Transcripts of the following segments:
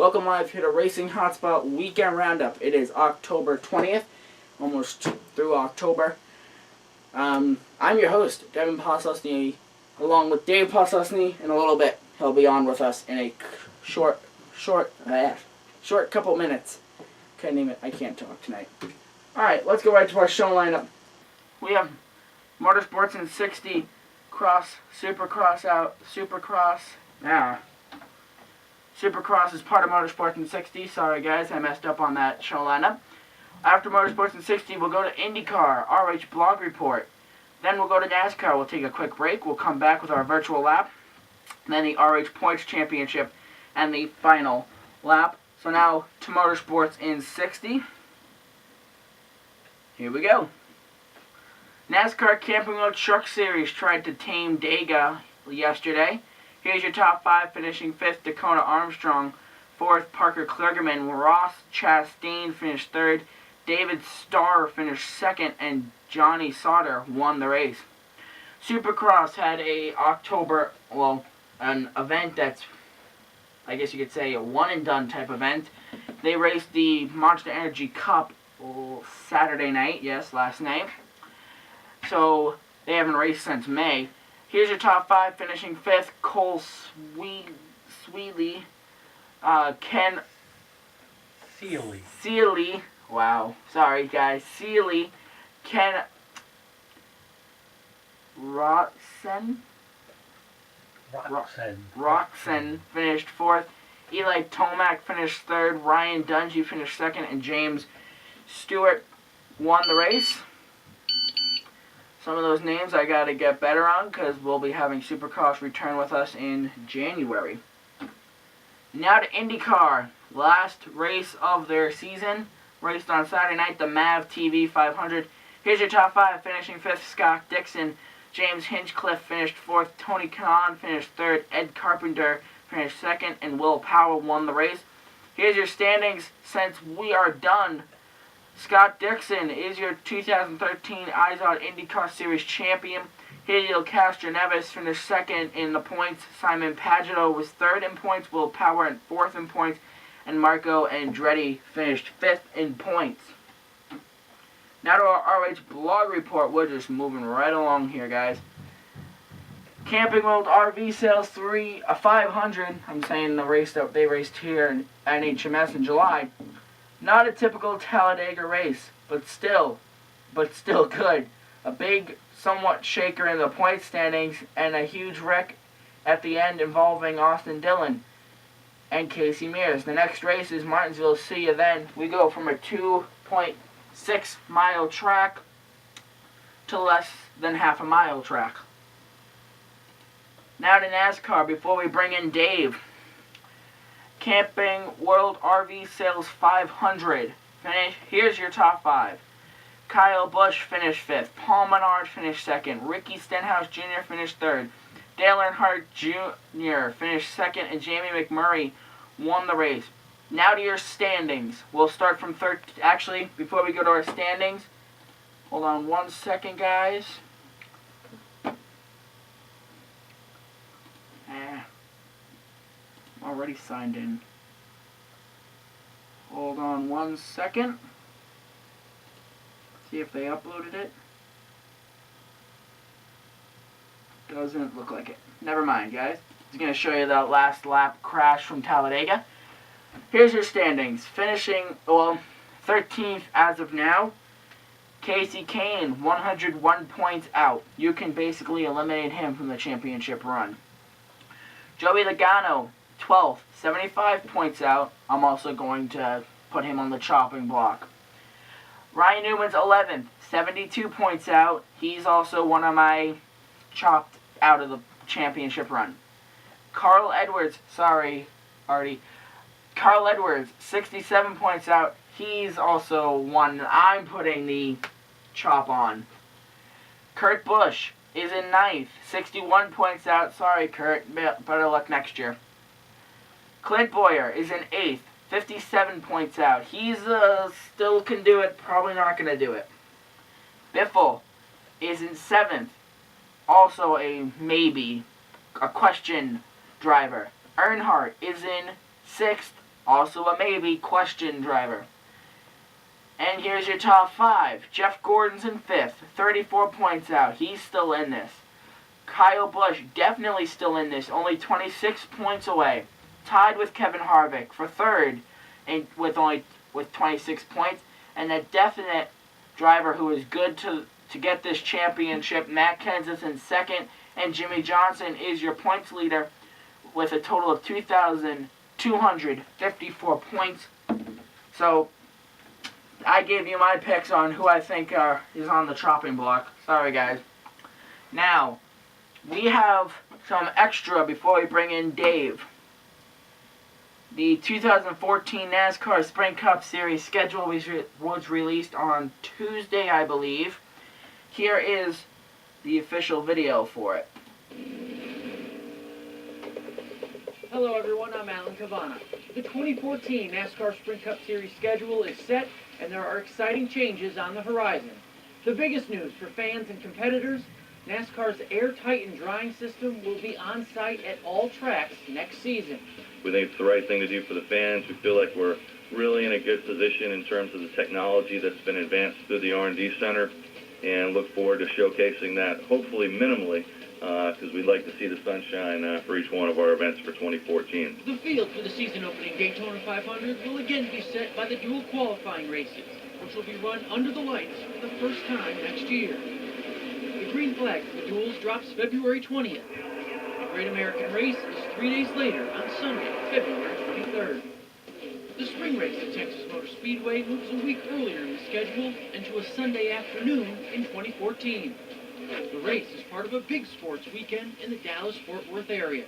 Welcome live here to Racing Hotspot Weekend Roundup. It is October 20th, almost through October. I'm your host, Devin Poslusny, along with Devin Poslusny. In a little bit, he'll be on with us in a short couple minutes. I can't talk tonight. Alright, let's go right to our show lineup. We have Motorsports in 60, Supercross is part of Motorsports in 60. Sorry guys, I messed up on that show lineup. After Motorsports in 60, we'll go to IndyCar, RH Blog Report. Then we'll go to NASCAR. We'll take a quick break. We'll come back with our virtual lap. Then the RH Points Championship and the final lap. So now to Motorsports in 60. Here we go. NASCAR Camping World Truck Series tried to tame Dega yesterday. Here's your top 5, finishing 5th, Dakota Armstrong. 4th, Parker Kligerman. Ross Chastain finished 3rd. David Starr finished 2nd, and Johnny Sauter won the race. Supercross had an event that's, I guess you could say, a one-and-done type event. They raced the Monster Energy Cup Saturday night, last night. So, they haven't raced since May. Here's your top 5, finishing 5th, Cole Sweely, Ken Seeley, wow, sorry guys, Seeley, Ken Roxon finished 4th, Eli Tomac finished 3rd, Ryan Dungey finished 2nd, and James Stewart won the race. Some of those names I got to get better on because we'll be having Supercross return with us in January. Now to IndyCar. Last race of their season. Raced on Saturday night, the MAV TV 500. Here's your top 5. Finishing 5th, Scott Dixon. James Hinchcliffe finished 4th. Tony Kanaan finished 3rd. Ed Carpenter finished 2nd. And Will Power won the race. Here's your standings since we are done. Scott Dixon is your 2013 IZOD IndyCar Series champion. Helio Castroneves finished 2nd in the points. Simon Pagenaud was 3rd in points. Will Power and 4th in points. And Marco Andretti finished 5th in points. Now to our RH Blog Report. We're just moving right along here, guys. Camping World RV Sales 500. I'm saying the race that they raced here at HMS in July. Not a typical Talladega race, but still good. A big, somewhat shaker in the point standings, and a huge wreck at the end involving Austin Dillon and Casey Mears. The next race is Martinsville. See you then. We go from a 2.6 mile track to less than half a mile track. Now to NASCAR before we bring in Dave. Camping World RV Sales 500. Here's your top 5. Kyle Busch finished 5th. Paul Menard finished 2nd. Ricky Stenhouse Jr. finished 3rd. Dale Earnhardt Jr. finished 2nd. And Jamie McMurray won the race. Now to your standings. We'll start from 3rd. Actually, before we go to our standings, hold on 1 second, guys. Already signed in. Hold on 1 second. See if they uploaded it. Doesn't look like it. Never mind, guys. It's going to show you that last lap crash from Talladega. Here's your standings. Finishing, 13th as of now. Casey Kane, 101 points out. You can basically eliminate him from the championship run. Joey Logano, 12th, 75 points out. I'm also going to put him on the chopping block. Ryan Newman's 11th, 72 points out. He's also one of my chopped out of the championship run. Carl Edwards, Carl Edwards, 67 points out. He's also one I'm putting the chop on. Kurt Busch is in 9th, 61 points out. Sorry, Kurt, better luck next year. Clint Boyer is in 8th, 57 points out. He's still can do it, probably not going to do it. Biffle is in 7th, also a maybe, a question driver. Earnhardt is in 6th, Also a maybe question driver. And here's your top 5. Jeff Gordon's in 5th, 34 points out. He's still in this. Kyle Busch definitely still in this, only 26 points away. Tied with Kevin Harvick for 3rd and with 26 points. And a definite driver who is good to get this championship, Matt Kenseth in 2nd. And Jimmy Johnson is your points leader with a total of 2,254 points. So I gave you my picks on who I think is on the chopping block. Sorry, guys. Now, we have some extra before we bring in Dave. The 2014 NASCAR Sprint Cup Series schedule was released on Tuesday, I believe. Here is the official video for it. Hello everyone, I'm Alan Cavana. The 2014 NASCAR Sprint Cup Series schedule is set and there are exciting changes on the horizon. The biggest news for fans and competitors, NASCAR's airtight and drying system will be on site at all tracks next season. We think it's the right thing to do for the fans. We feel like we're really in a good position in terms of the technology that's been advanced through the R&D Center, and look forward to showcasing that, hopefully minimally, because we'd like to see the sunshine for each one of our events for 2014. The field for the season-opening Daytona 500 will again be set by the dual qualifying races, which will be run under the lights for the first time next year. The green flag for the duels drops February 20th. The Great American Race is 3 days later on Sunday, February 23rd. The spring race at Texas Motor Speedway moves a week earlier in the schedule and to a Sunday afternoon in 2014. The race is part of a big sports weekend in the Dallas-Fort Worth area.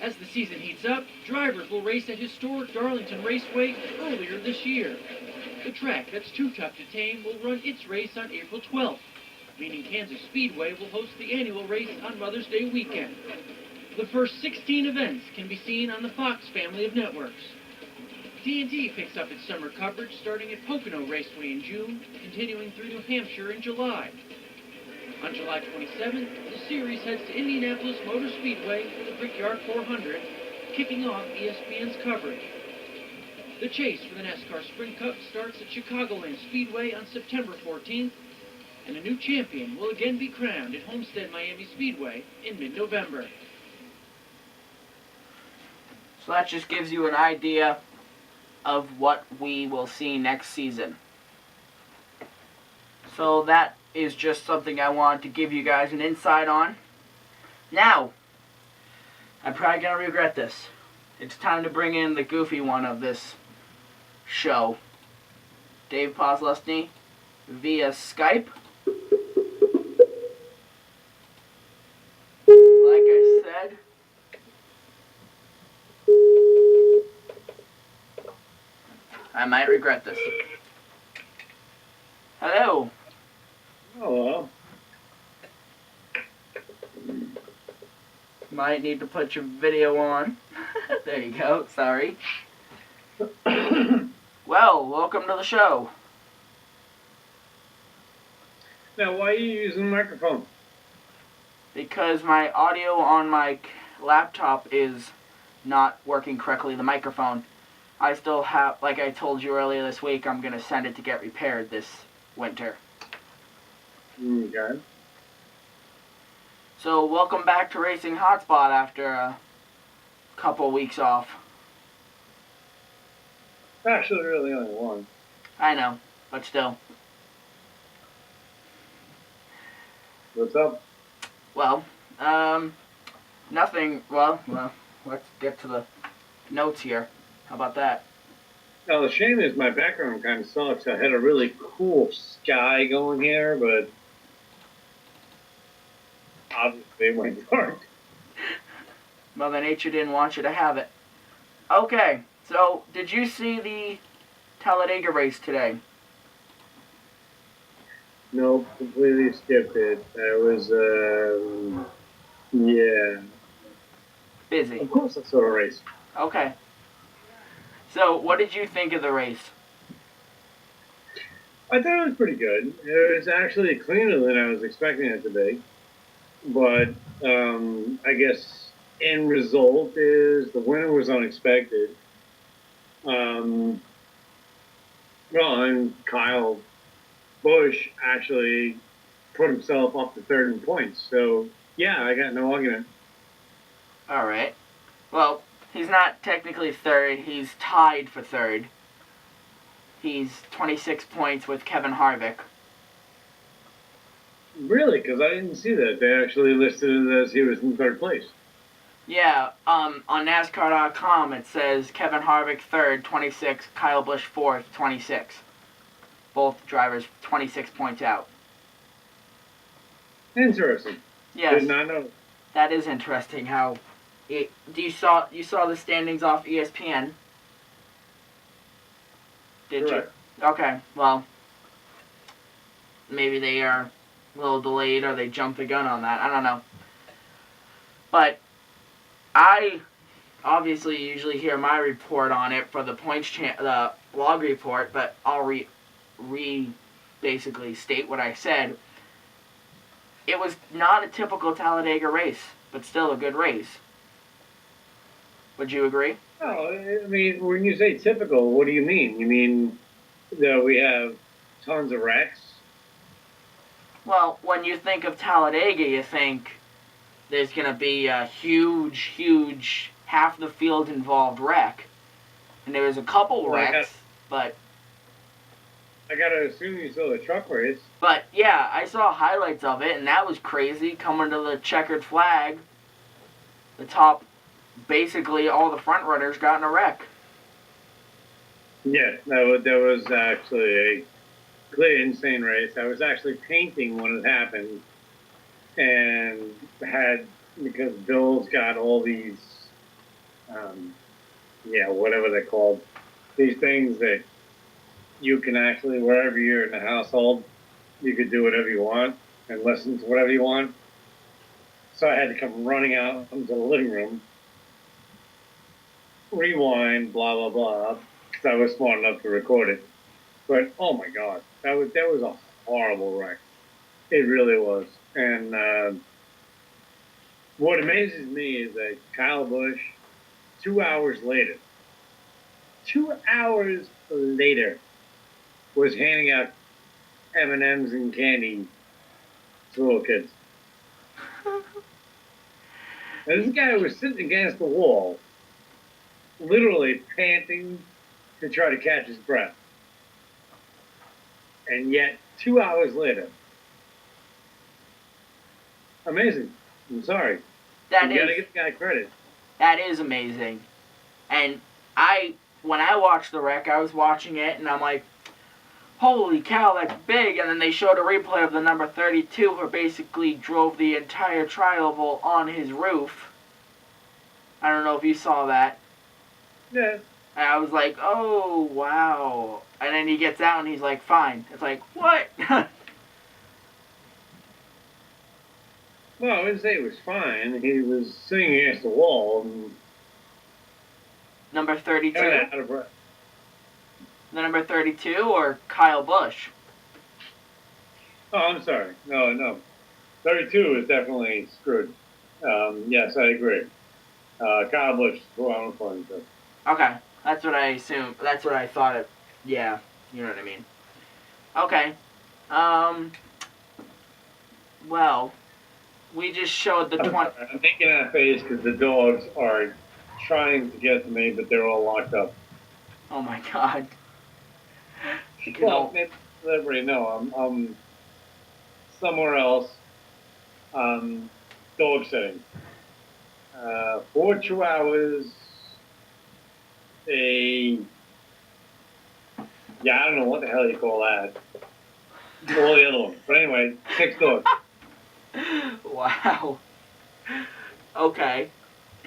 As the season heats up, drivers will race at historic Darlington Raceway earlier this year. The track that's too tough to tame will run its race on April 12th, meaning Kansas Speedway will host the annual race on Mother's Day weekend. The first 16 events can be seen on the Fox family of networks. TNT picks up its summer coverage starting at Pocono Raceway in June, continuing through New Hampshire in July. On July 27th, the series heads to Indianapolis Motor Speedway for the Brickyard 400, kicking off ESPN's coverage. The chase for the NASCAR Sprint Cup starts at Chicagoland Speedway on September 14th, and a new champion will again be crowned at Homestead Miami Speedway in mid-November. So that just gives you an idea of what we will see next season. So that is just something I wanted to give you guys an insight on. Now, I'm probably going to regret this. It's time to bring in the goofy one of this show. Dave Poslusny via Skype. Like I said, I might regret this. Hello. Hello. Might need to put your video on. There you go. Sorry. Well, welcome to the show. Now, why are you using the microphone? Because my audio on my laptop is not working correctly, the microphone. I still have, like I told you earlier this week, I'm going to send it to get repaired this winter. Okay. So, welcome back to Racing Hotspot after a couple weeks off. Actually, really only one. I know, but still. What's up? Well, nothing. Well, let's get to the notes here. How about that? Now, the shame is my background kind of sucks. I had a really cool sky going here, but obviously it went dark. Mother Nature didn't want you to have it. Okay, so did you see the Talladega race today? No, completely skipped it. I was, yeah. Busy. Of course I saw a race. Okay. So, what did you think of the race? I thought it was pretty good. It was actually cleaner than I was expecting it to be. But I guess end result is the winner was unexpected. Um, well, and Kyle Busch actually put himself up to third in points. So, yeah, I got no argument. All right. Well, he's not technically third. He's tied for third. He's 26 points with Kevin Harvick. Really? Because I didn't see that. They actually listed it as he was in third place. Yeah, on NASCAR.com it says Kevin Harvick third, 26, Kyle Busch fourth, 26. Both drivers 26 points out. Interesting. Yes, Did not know. that is interesting. How you saw the standings off ESPN? Did Correct. you? Okay, well, maybe they are a little delayed or they jumped the gun on that. I don't know. But I obviously usually hear my report on it for the the log report, but I'll basically state what I said. It was not a typical Talladega race, but still a good race. Would you agree? Oh, I mean, when you say typical, what do you mean? You mean that we have tons of wrecks? Well, when you think of Talladega, you think there's going to be a huge, half the field involved wreck. And there was a couple wrecks, but I gotta assume you saw the truck race. But yeah, I saw highlights of it, and that was crazy. Coming to the checkered flag, the top, basically all the front runners got in a wreck. Yeah, that was actually a clear insane race. I was actually painting when it happened, and because Bill's got all these, whatever they're called, these things that you can actually, wherever you're in the household, you could do whatever you want and listen to whatever you want. So I had to come running out into the living room, rewind, blah, blah, blah, because I was smart enough to record it. But, oh my God, that was a horrible wreck. It really was. And what amazes me is that Kyle Busch, 2 hours later, was handing out M&Ms and candy to little kids. Now, this guy was sitting against the wall, literally panting to try to catch his breath. And yet, 2 hours later, amazing. I'm sorry. You gotta give the guy credit. That is amazing. And when I watched the wreck, I was watching it, and I'm like, holy cow, that's big. And then they showed a replay of the number 32, who basically drove the entire tri-oval on his roof. I don't know if you saw that. Yeah. And I was like, oh, wow. And then he gets out, and he's like, fine. It's like, what? Well, I wouldn't say it was fine. He was sitting against the wall and Number 32? out of breath. The number 32 or Kyle Busch? Oh, I'm sorry. No. 32 is definitely screwed. Yes, I agree. Kyle Busch is who I'm referring to. Okay, that's what I assumed. That's what I thought it. Yeah, you know what I mean. Okay. Well, we just showed the 20. I'm making that face because the dogs are trying to get to me, but they're all locked up. Oh my God. Well, maybe delivery. No, I'm somewhere else. Dog sitting. For 2 hours. I don't know what the hell you call that. All the other ones. But anyway, 6 dogs. Wow. Okay.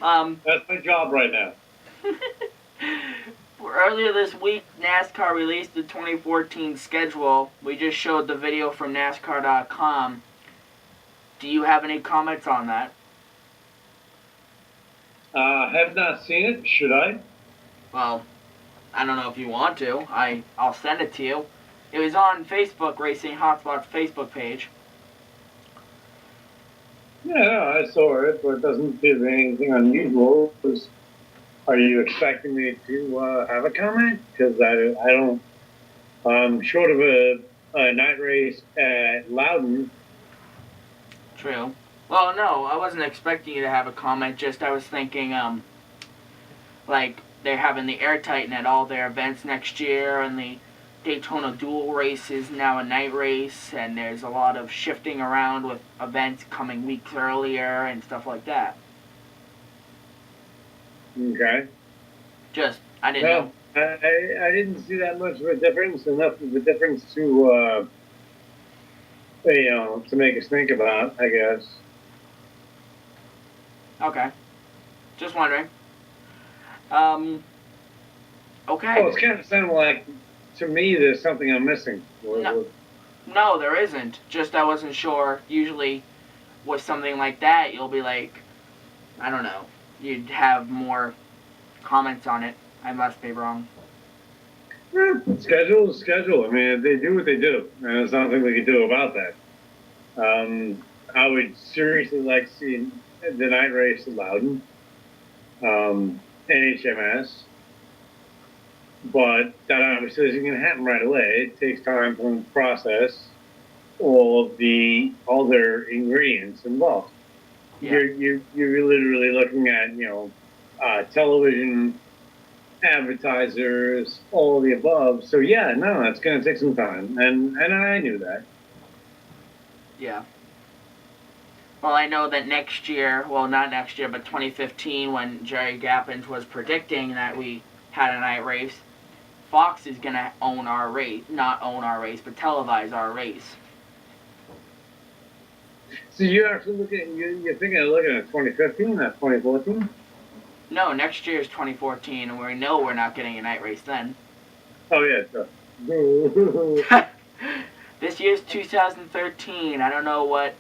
That's my job right now. Earlier this week, NASCAR released the 2014 schedule. We just showed the video from NASCAR.com. Do you have any comments on that? Have not seen it. Should I? Well, I don't know if you want to. I'll send it to you. It was on Facebook, Racing Hotspot's Facebook page. Yeah, I saw it, but it doesn't give anything unusual. It was Are you expecting me to have a comment? Because I don't. Short of a night race at Loudon. True. Well, no, I wasn't expecting you to have a comment. Just I was thinking, like they're having the Air Titan at all their events next year, and the Daytona Dual Race is now a night race, and there's a lot of shifting around with events coming weeks earlier and stuff like that. Okay. Just I didn't know. I didn't see that much of a difference. Enough of a difference to to make us think about, I guess. Okay. Just wondering. Okay. Well, it's kind of sounding like to me there's something I'm missing. No, there isn't. Just I wasn't sure. Usually, with something like that, you'll be like, I don't know. You'd have more comments on it. I must be wrong. Yeah, schedule is schedule. I mean, they do what they do, and there's nothing we can do about that. I would seriously like to see the night race at Loudon, NHMS, but that obviously isn't going to happen right away. It takes time to process all of the other ingredients involved. Yeah. You're literally looking at television, advertisers, all of the above. So yeah, no, it's going to take some time, and I knew that. Yeah. Well, I know that next year, well, not next year, but 2015, when Jerry Gappins was predicting that we had a night race, Fox is going to own our race. Not own our race, but televise our race. So you actually you're thinking of looking at 2015, not 2014? No, next year is 2014, and we know we're not getting a night race then. Oh, yeah, sure. This year's 2013. I don't know what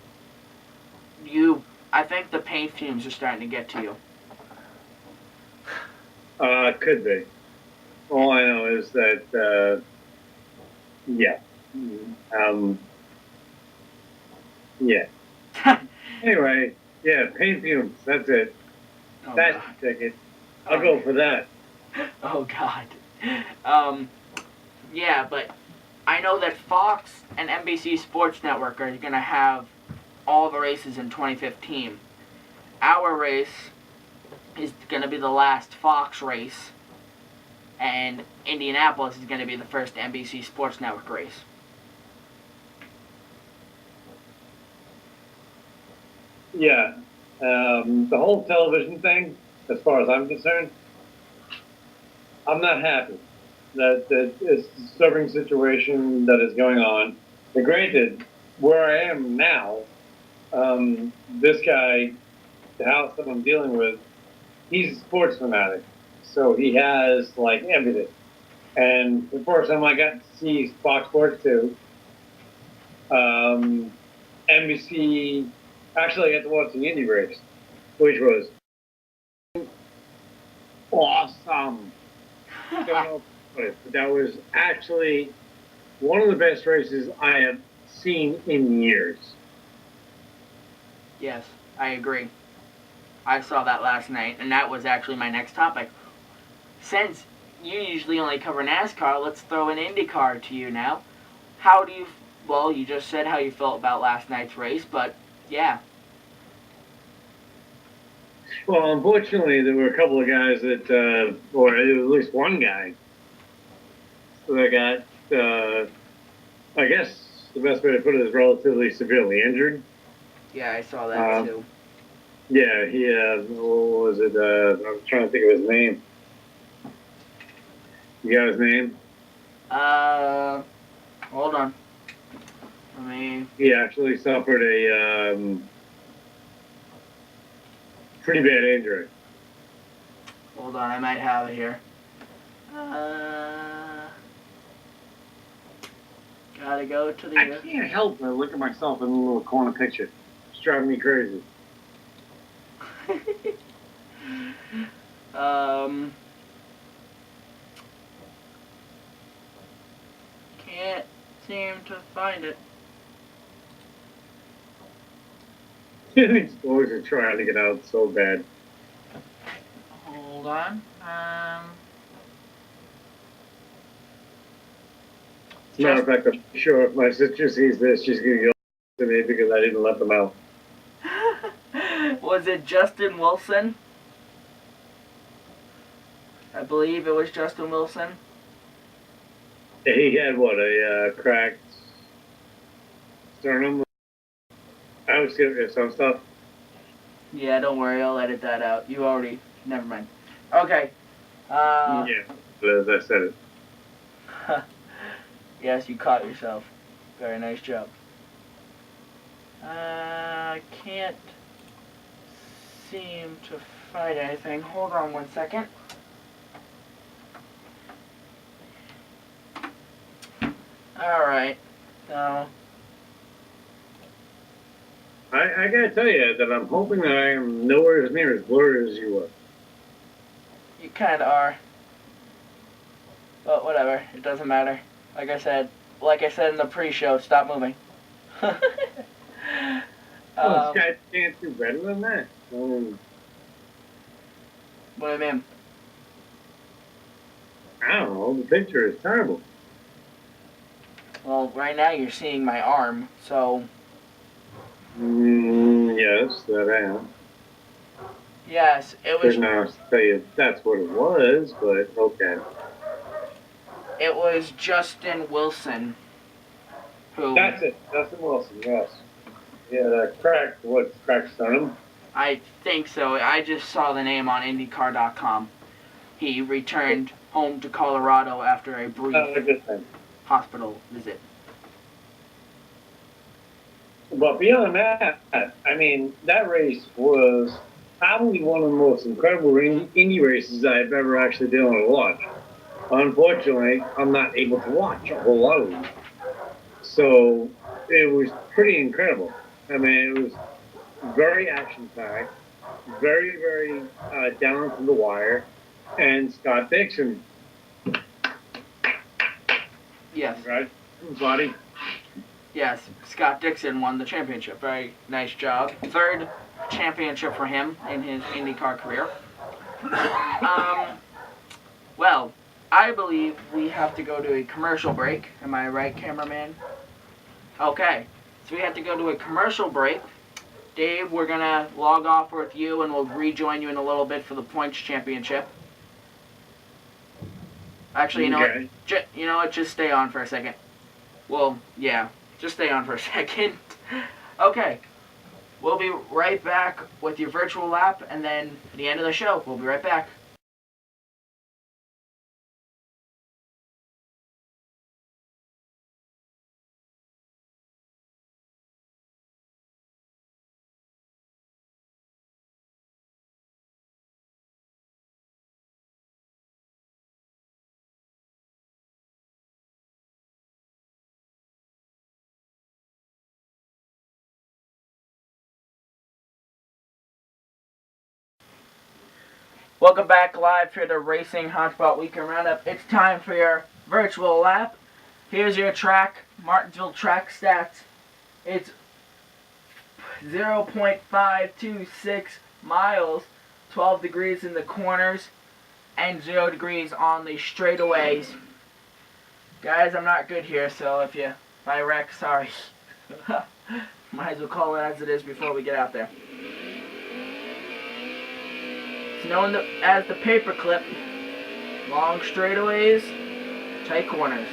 I think the paint fumes are starting to get to you. Could be. All I know is that, yeah. Yeah. Anyway, yeah, paint fumes, that's it. Oh, That's God. the ticket. I'll go for that. Oh, God. Yeah, but I know that Fox and NBC Sports Network are going to have all the races in 2015. Our race is going to be the last Fox race, and Indianapolis is going to be the first NBC Sports Network race. Yeah. The whole television thing, as far as I'm concerned, I'm not happy that it's a disturbing situation that is going on. But granted, where I am now, this guy, the house that I'm dealing with, he's a sports fanatic. So he has, like, everything. And the first time I got to see Fox Sports 2, NBC, actually I got to watch the Indy race, which was awesome. Don't know about it, but that was actually one of the best races I have seen in years. Yes, I agree. I saw that last night, and that was actually my next topic. Since you usually only cover NASCAR, let's throw an IndyCar to you now. How do you... Well, you just said how you felt about last night's race, but yeah. Well, unfortunately, there were a couple of guys that, or at least one guy, that got, I guess the best way to put it is relatively severely injured. Yeah, I saw that too. Yeah, he, what was it? I'm trying to think of his name. You got his name? Hold on. He actually suffered a pretty bad injury. Hold on, I might have it here. Gotta go to the... I can't help but look at myself in a little corner picture. It's driving me crazy. Can't seem to find it. These boys are trying to get out so bad. Hold on. Matter of fact, I'm sure if my sister sees this, she's gonna yell to me because I didn't let them out. Was it Justin Wilson? I believe it was Justin Wilson. He had what, a cracked sternum? I was giving some stuff. Yeah, don't worry, I'll edit that out. You already, never mind. Okay. Yeah, as I said it. Yes, you caught yourself. Very nice job. I can't seem to find anything. Hold on one second. Alright. So. I gotta tell you that I'm hoping that I am nowhere as near as blurry as you were. You kinda are. But whatever, it doesn't matter. Like I said in the pre-show, stop moving. Oh, this guy can't do better than that. What do you mean? I don't know. The picture is terrible. Well, right now you're seeing my arm, so Yes, that I am. yes, it was. Couldn't honestly tell you that's what it was, but okay. It was Justin Wilson. Who? That's it. Justin Wilson. Yes. Yeah, that cracked sternum? I think so. I just saw the name on IndyCar.com. He returned home to Colorado after a brief Good thing. hospital visit. But beyond that, I mean, that race was probably one of the most incredible Indy races I've ever actually been able to watch. Unfortunately, I'm not able to watch a whole lot of them. So it was pretty incredible. I mean, it was very action-packed, very, very down to the wire, and Scott Dixon. Yes. Right, buddy. Yes, Scott Dixon won the championship. Very nice job. Third championship for him in his IndyCar career. Well, I believe we have to go to a commercial break. Am I right, cameraman? Okay, so we have to go to a commercial break. Dave, we're going to log off with you and we'll rejoin you in a little bit for the points championship. Actually, you know Okay. what? You know what? Just stay on for a second. Well, yeah. Just stay on for a second. Okay. We'll be right back with your virtual lap, and then at the end of the show, we'll be right back. Welcome back live for the Racing Hotspot Weekend Roundup. It's time for your virtual lap. Here's your track, Martinsville track stats. It's 0.526 miles, 12 degrees in the corners, and 0 degrees on the straightaways. Guys, I'm not good here, so if I wreck, sorry. Might as well call it as it is before we get out there. It's known as the paperclip. Long straightaways, tight corners.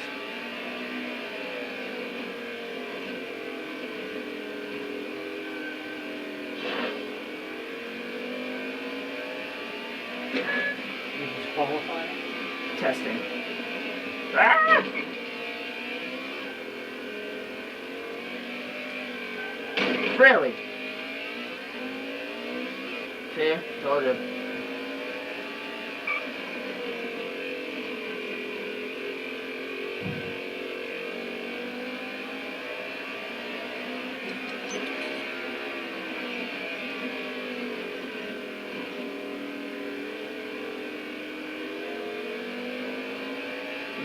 Testing. Ah! Really? See? Told you.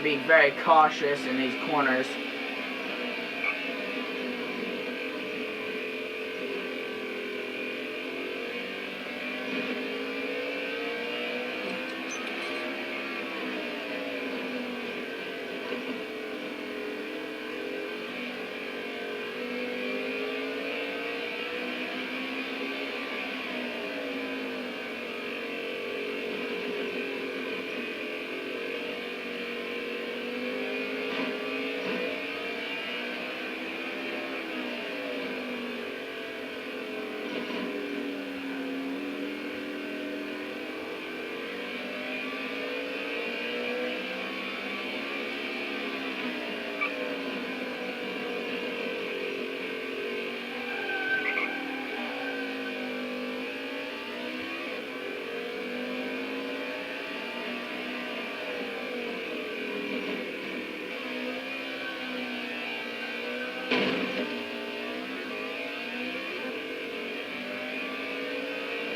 Being very cautious in these corners.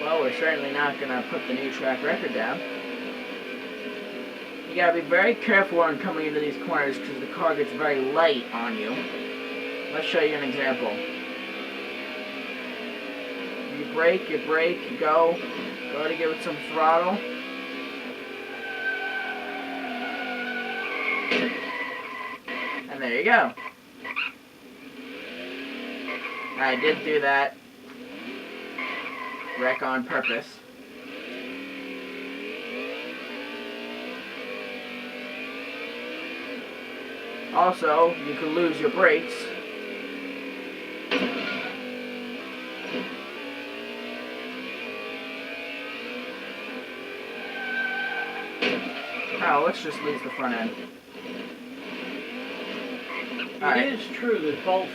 Well, we're certainly not going to put the new track record down. You got to be very careful when coming into these corners because the car gets very light on you. Let's show you an example. You brake, you go to give it some throttle. And there you go. I did do that. Wreck on purpose. Also, you could lose your brakes. Oh, let's just lose the front end. It is true that both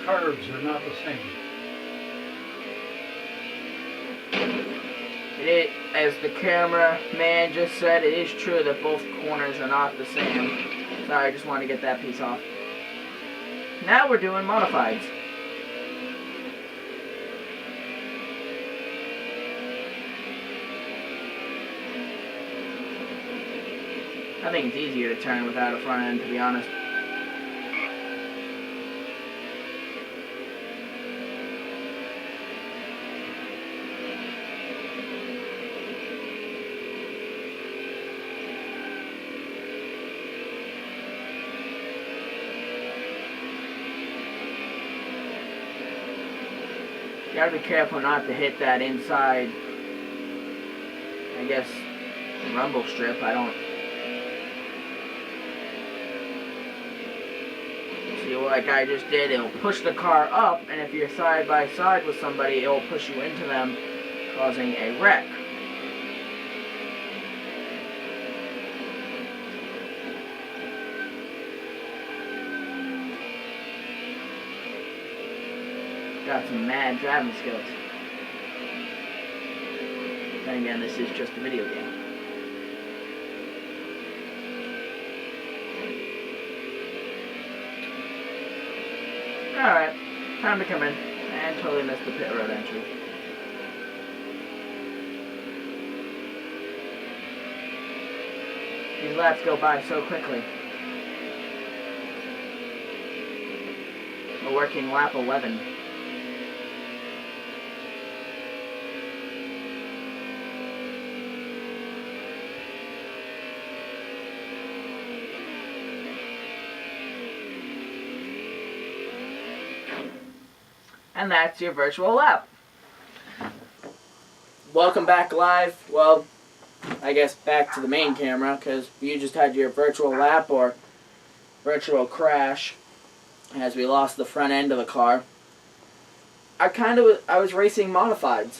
curves are not the same. As the cameraman just said, it is true that both corners are not the same. Sorry, I just wanted to get that piece off. Now we're doing modifieds. I think it's easier to turn without a front end, to be honest. You gotta be careful not to hit that inside, I guess, rumble strip. I don't see, like I just did, it'll push the car up, and if you're side by side with somebody, it'll push you into them, causing a wreck. Got some mad driving skills. Then again, this is just a video game. Alright, time to come in. And totally missed the pit road entry. These laps go by so quickly. We're working lap 11. And that's your virtual lap. Welcome back live. Well, I guess back to the main camera, because you just had your virtual lap or virtual crash as we lost the front end of the car. I was racing modifieds.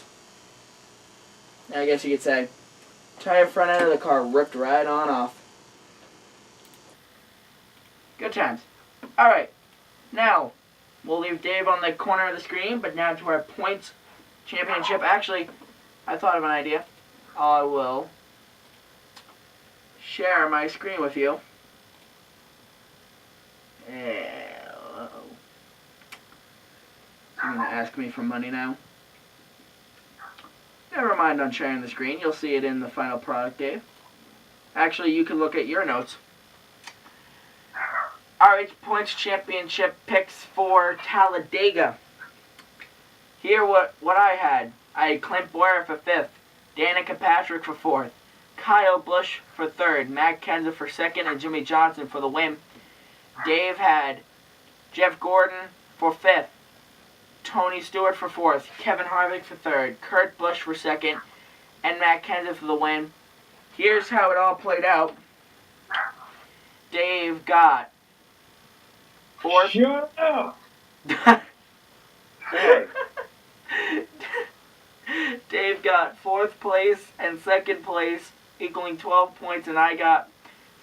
I guess you could say. Entire front end of the car ripped right on off. Good times. Alright, now we'll leave Dave on the corner of the screen, but now to our points championship. Actually, I thought of an idea. I will share my screen with you. Uh-oh. You're going to ask me for money now? Never mind on sharing the screen. You'll see it in the final product, Dave. Actually, you can look at your notes. RH Points Championship picks for Talladega. Here what I had. I had Clint Boyer for 5th, Danica Patrick for 4th, Kyle Busch for 3rd, Matt Kenseth for 2nd, and Jimmy Johnson for the win. Dave had Jeff Gordon for 5th, Tony Stewart for 4th, Kevin Harvick for 3rd, Kurt Busch for 2nd, and Matt Kenseth for the win. Here's how it all played out. Dave got 4th. Shut up! Dave got 4th place and 2nd place, equaling 12 points, and I got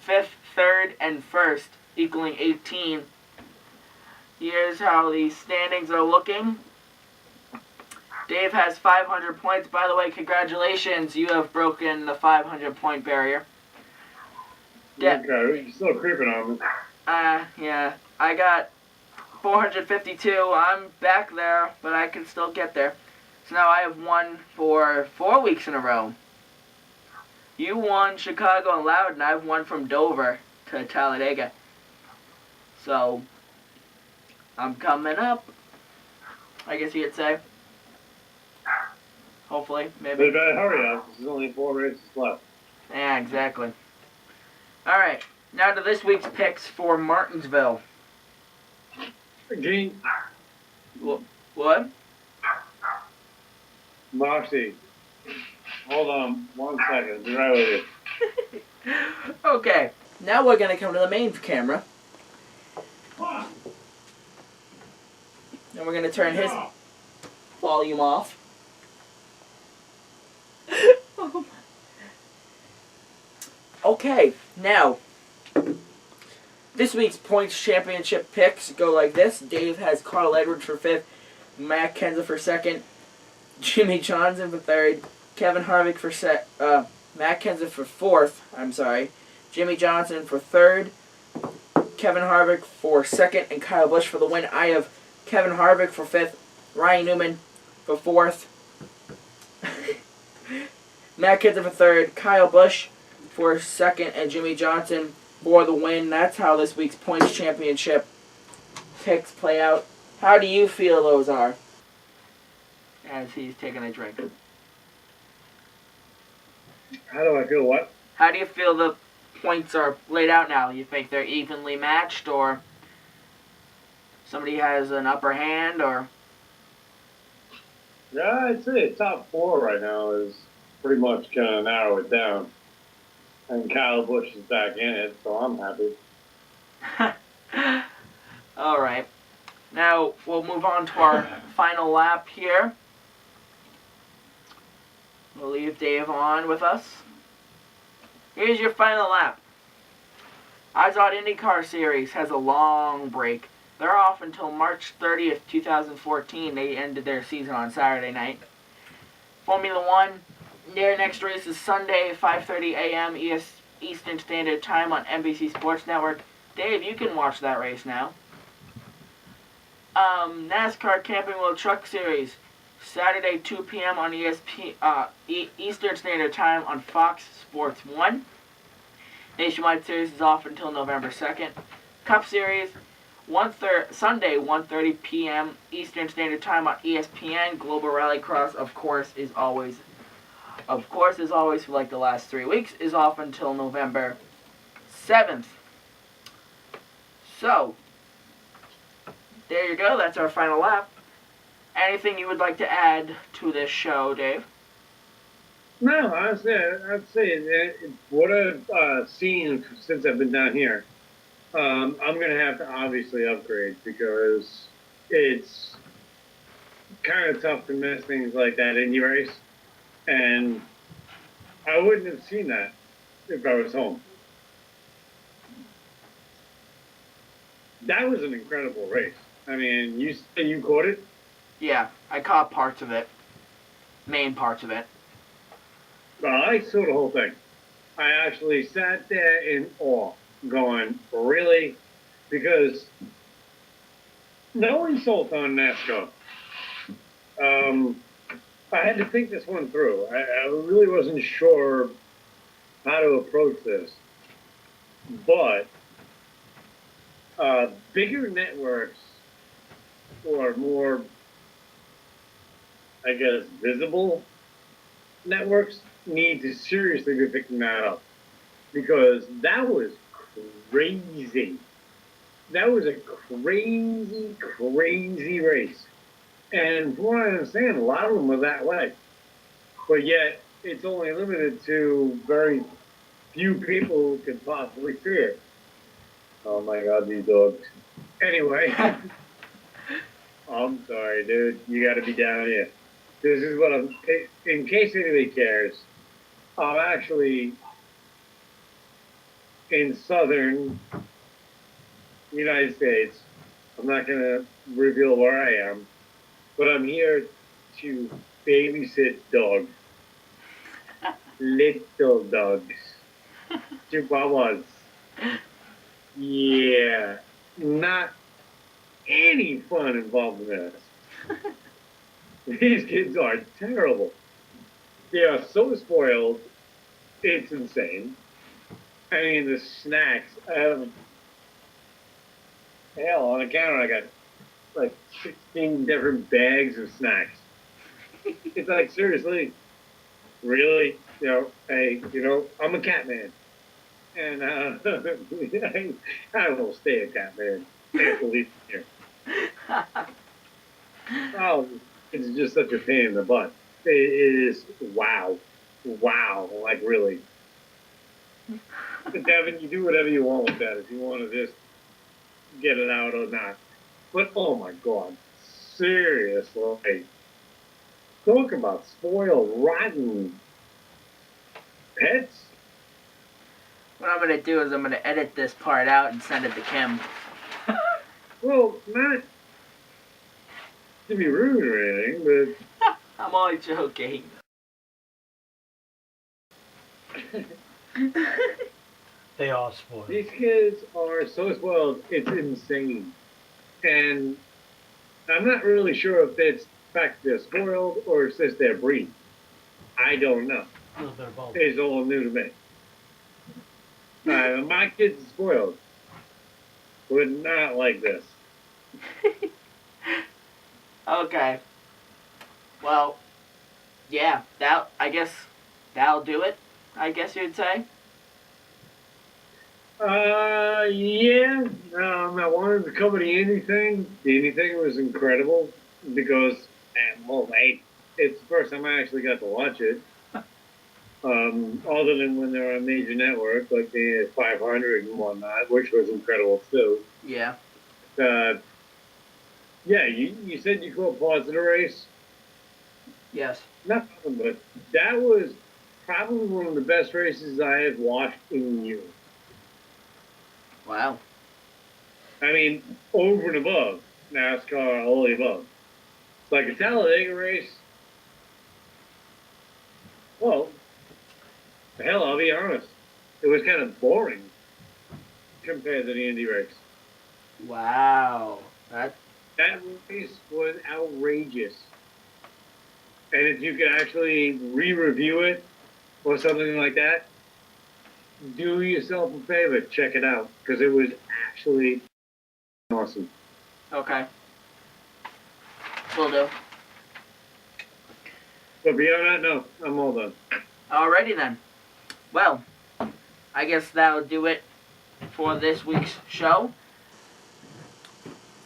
5th, 3rd, and 1st, equaling 18. Here's how the standings are looking. Dave has 500 points. By the way, congratulations, you have broken the 500-point barrier. Okay, you're still creeping on me. Yeah. I got 452. I'm back there, but I can still get there. So now I have won for 4 weeks in a row. You won Chicago and Loudon. I've won from Dover to Talladega. So, I'm coming up, I guess you could say. Hopefully, They maybe. better hurry up. There's only 4 races left. Yeah, exactly. Alright, now to this week's picks for Martinsville. Gene, What? Marcy, hold on 1 second. Be right with you. Okay, now we're going to come to the main camera. And we're going to turn his volume off. Okay, now, this week's points championship picks go like this. Dave has Carl Edwards for 5th, Matt Kenseth for 2nd, Jimmy Johnson for 3rd, Kevin Harvick for Matt Kenseth for 4th, Jimmy Johnson for 3rd, Kevin Harvick for 2nd, and Kyle Busch for the win. I have Kevin Harvick for 5th, Ryan Newman for 4th, Matt Kenseth for 3rd, Kyle Busch for 2nd, and Jimmy Johnson for the win. That's how this week's points championship picks play out. How do you feel those are? As he's taking a drink. How do I feel what? How do you feel the points are laid out now? You think they're evenly matched, or somebody has an upper hand, or? Yeah, I'd say top 4 right now is pretty much going to narrow it down. And Kyle Busch is back in it, so I'm happy. All right. Now, we'll move on to our final lap here. We'll leave Dave on with us. Here's your final lap. Izod IndyCar Series has a long break. They're off until March 30th, 2014. They ended their season on Saturday night. Formula One, their next race is Sunday, 5:30 a.m. Eastern Standard Time on NBC Sports Network. Dave, you can watch that race now. NASCAR Camping World Truck Series, Saturday, 2 p.m. on Eastern Standard Time on Fox Sports 1. Nationwide Series is off until November 2nd. Cup Series, Sunday, 1:30 p.m. Eastern Standard Time on ESPN. Global Rallycross, of course, as always for like the last 3 weeks, is off until November 7th. So, there you go. That's our final lap. Anything you would like to add to this show, Dave? No, honestly, I'd say that what I've seen since I've been down here, I'm going to have to obviously upgrade because it's kind of tough to miss things like that Indy race. And I wouldn't have seen that if I was home. That was an incredible race. I mean, you said you caught it? Yeah, I caught parts of it. Main parts of it. Well, I saw the whole thing. I actually sat there in awe, going, really? Because no insult on NASCAR. I had to think this one through. I really wasn't sure how to approach this. But bigger networks or more, I guess, visible networks need to seriously be picking that up. Because that was crazy. That was a crazy, crazy race. And from what I understand, a lot of them were that way. But yet, it's only limited to very few people who can possibly see it. Oh my God, these dogs. Anyway, I'm sorry, dude. You got to be down here. This is what I'm, in case anybody cares, I'm actually in southern United States. I'm not going to reveal where I am, but I'm here to babysit dogs. Little dogs. Chihuahuas. Yeah. Not any fun involved in this. These kids are terrible. They are so spoiled. It's insane. I mean, the snacks. Hell, on the counter, I got like 16 different bags of snacks. It's like, seriously, really? Hey, I'm a cat man. And I will stay a cat man. Can't believe it here. Oh, it's just such a pain in the butt. It is, wow. Wow, like really. But Devin, you do whatever you want with that if you want to just get it out or not. But oh my God, seriously, talk about spoiled, rotten pets. What I'm going to do is I'm going to edit this part out and send it to Kim. Well, not to be rude or anything, I'm only joking. They are but spoiled. these kids are so spoiled, it's insane. And I'm not really sure if it's the fact they're spoiled or it's just their breed. I don't know. A little bit of both. It's all new to me. My kids are spoiled, but not like this. Okay. Well, yeah, I guess that'll do it, I guess you'd say. Yeah. I wanted to cover the Indie thing. The Indie thing was incredible because, it's the first time I actually got to watch it. Other than when they're on a major network, like the 500 and whatnot, which was incredible too. Yeah. Yeah, you said you called pause of the race. Yes. Nothing, but that was probably one of the best races I have watched in years. Wow. I mean, over and above NASCAR, all the above. Like a Talladega race. Well, hell, I'll be honest. It was kind of boring compared to the Indy race. Wow. That race was outrageous. And if you could actually re-review it or something like that, do yourself a favor, check it out, because it was actually awesome. Okay. Will do. But beyond that, no, I'm all done. Alrighty then. Well, I guess that'll do it for this week's show.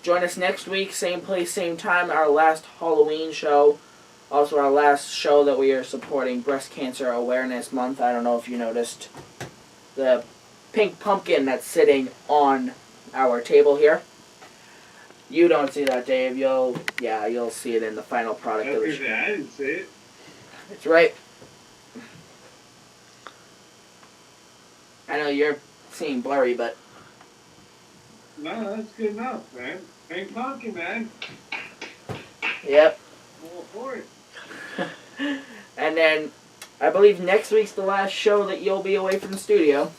Join us next week, same place, same time, our last Halloween show. Also our last show that we are supporting Breast Cancer Awareness Month. I don't know if you noticed the pink pumpkin that's sitting on our table here. You don't see that, Dave. You'll see it in the final product of the show. I didn't see it. That's right. I know you're seeing blurry, but No, that's good enough, man. Pink pumpkin, man. yep. All for it. And then I believe next week's the last show that you'll be away from the studio.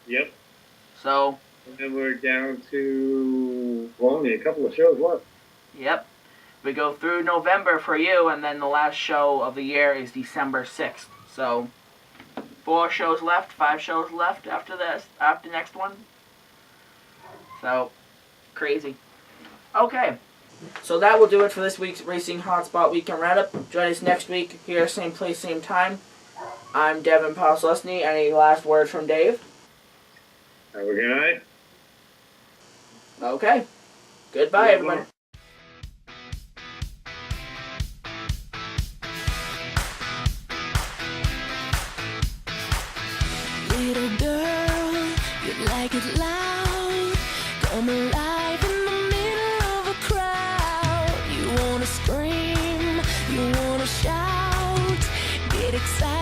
Yep. So, And then we're down to, well, only a couple of shows left. yep. We go through November for you, and then the last show of the year is December 6th. So, 4 shows left, 5 shows left after this, after next one. So, crazy. Okay. So that will do it for this week's Racing Hotspot Weekend Roundup. Join us next week here, same place, same time. I'm Devin Poslusny. Any last word from Dave? Have a good night. Okay. Goodbye, everybody. Little girl, you like it loud. Come alive in the middle of a crowd. You wanna scream, you wanna shout. Get excited.